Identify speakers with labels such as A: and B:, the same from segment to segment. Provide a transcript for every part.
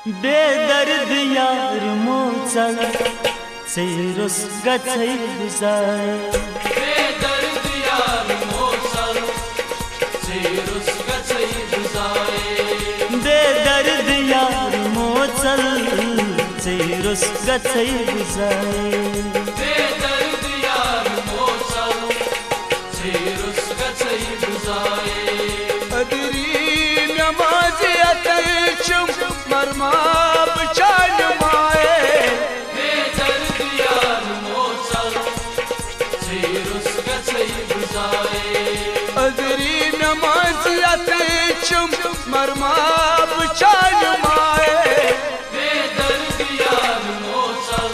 A: बेदर्द यार मोचल चेरुस गछै बुझाए
B: बेदर्द यार मोचल चेरुस गछै बुझाए
A: बेदर्द यार मोचल चेरुस गछै बुझाए
B: बेदर्द यार मोचल चेरुस गछै बुझाए
C: अदरी नमाज अतचम मरमा बचान माए
B: बेदर्द यार मोचल चेरुस गछै बुझाए
C: अदरी नमाज अतचम मरमा बचान माए
B: बेदर्द यार मोचल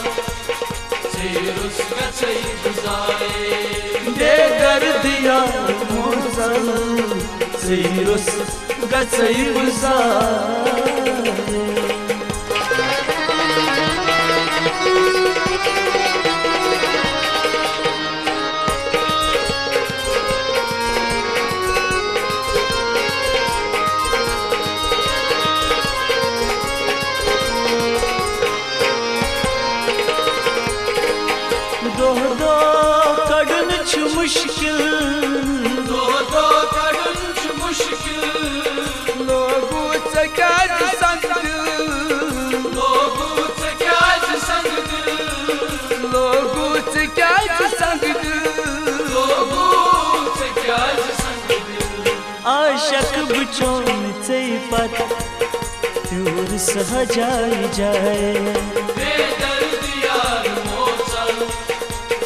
B: चेरुस गछै बुझाए
A: बेदर्द यार मोचल चेरुस गछै बुझाए दो कड़न छु मुश्किल
B: दो कड़न छु मुश्किल
C: लोगो सकाज संग
B: लोगो सकाज संग
C: लोगो सकाज संग
B: लोगो सकाज संग
A: आशक बुचोन से पत दूर सहजाई जाए
B: बेदर्द यार मोचल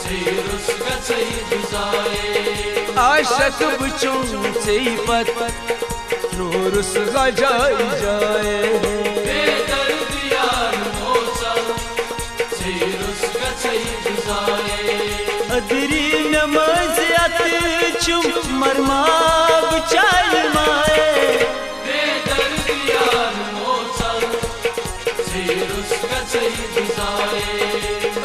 B: चेरुस गछै बुझाए
C: आशक बुचों से पत रोरुस गजाई जाए
B: बेदर्द यार मोचल चेरुस गछै बुझाए
A: अदरी नमाज अतचुम मरमा बचाई माए
B: बेदर्द यार मोचल चेरुस गछै बुझाए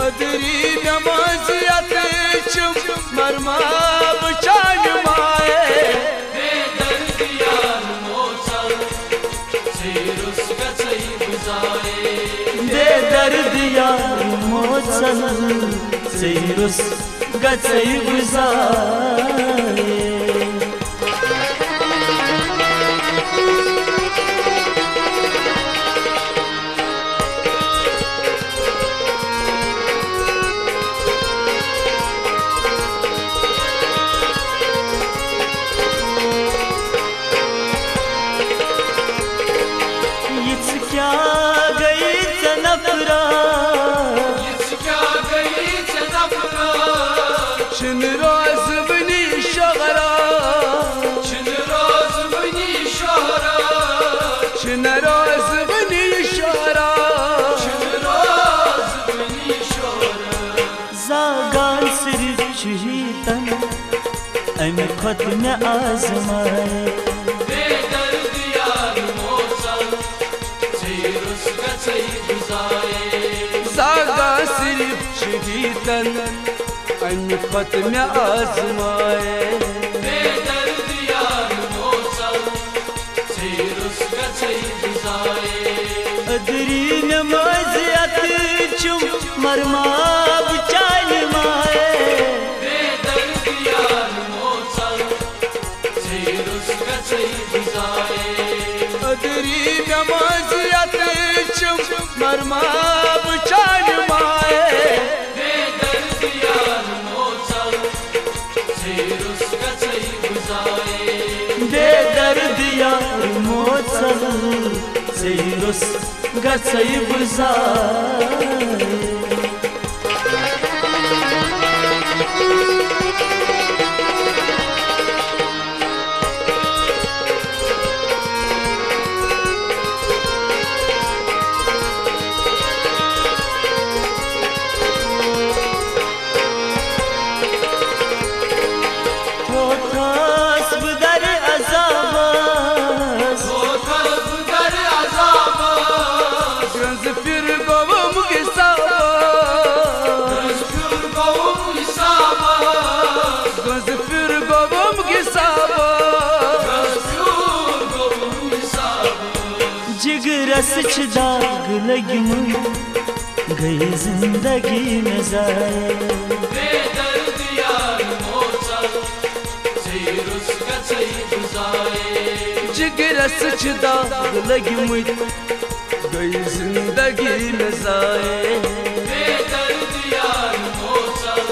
C: अदरी नमाज अतचुम मरमा बचान माए
B: बेदर्द यार मोचल चेरुस गछै बुझाए
A: बेदर्द यार मोचल चेरुस गछै बुझाए क्या गई नफरा
B: क्या गई नफरा
C: छिन रोज बनी शहरा
B: छिन रोज बनी शहरा
C: छिन रोज बनी शहरा
B: छिन रोज बनी शहरा
A: जागान सिर्फ छुही तन अम खुद में आजमाए
B: बेदर्द यार मोचल चेरुस गछै बुझाए
C: सागा सिर्फ शहीदन अनफत में आजमाए
B: बेदर्द यार मोचल चेरुस गछै बुझाए
A: अदरी नमाज अतचुम मरमा बचान माए
B: बेदर्द यार मोचल चेरुस गछै बुझाए
C: अदरी नमाज अतचुम मरमा बचान माए
B: बेदर्द यार मोचल चेरुस गछै बुझाए
A: बेदर्द यार मोचल चेरुस गछै बुझाए
B: दर अजाब
C: फिर गवम के सावा
A: दाग लगी गई जिंदगी में जाए
B: बेदर्द यार मोचल से रुस गई गुजारे
C: जिगरस दाग लगी गई जिंदगी में जाए
B: बेदर्द यार मोचल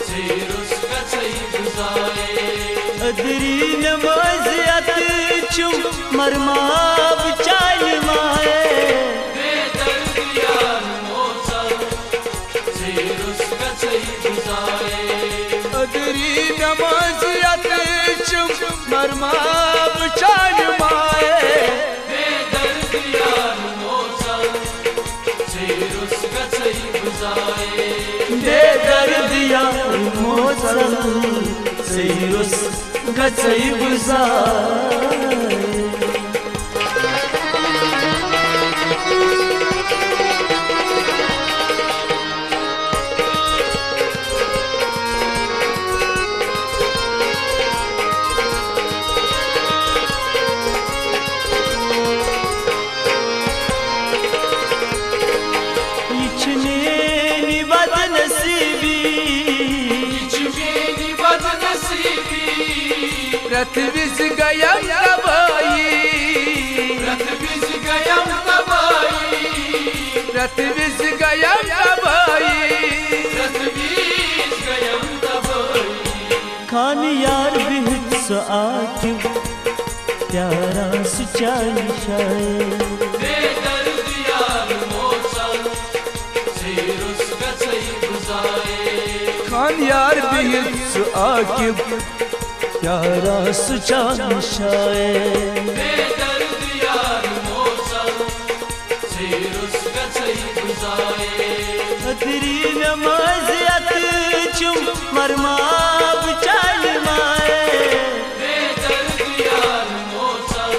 B: से रुस गई गुजारे
A: अदरी नमाजियत चुम मरमाब चाल माए
B: बेदर्द यार मोचल से रुस गई गुजारे
C: अदरी नमाजियत चुम मरमाब चाल माए
B: बेदर्द यार मोचल से रुस गई गुजारे
A: बेदर्द यार मोचल से रुस गई गुजारे
C: रथ विस गयम तबाई
B: रथ विस गयम तबाई
C: रथ विस गयम तबाई
B: रथ विस गयम तबाई
A: खान यार बिहत सो आक्यों प्यारा सुचाई शायर
B: बेदर्द यार मोचल से रुस गई गुजारे
C: खान यार बिहत सो आक्यों
A: प्यारा सुचाई शायर
B: बेदर्द यार मोचल से रुस गई गुजारे
A: अदरी नमाजियत चुम मरमाब चाल माए
B: बेदर्द यार मोचल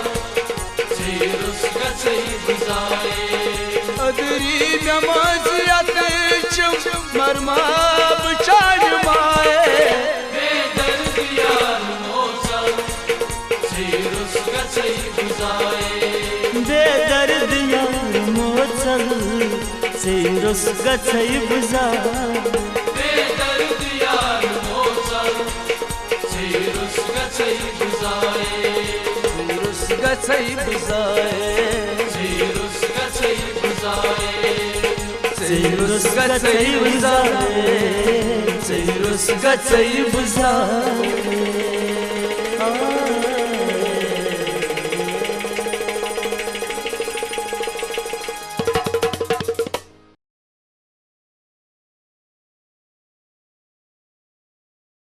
B: से रुस गई गुजारे
C: अदरी नमाजियत चुम मरमाब चाल माए
B: बेदर्द यार मोचल से रुस गई गुजारे
A: बेदर्द यार मोचल से रुस गई गुजारे
B: बेदर्द यार मोचल से रुस गई गुजारे
C: रुस गई गुजारे
B: से रुस गई गुजारे
A: से रुस गई गुजारे से रुस गई गुजारे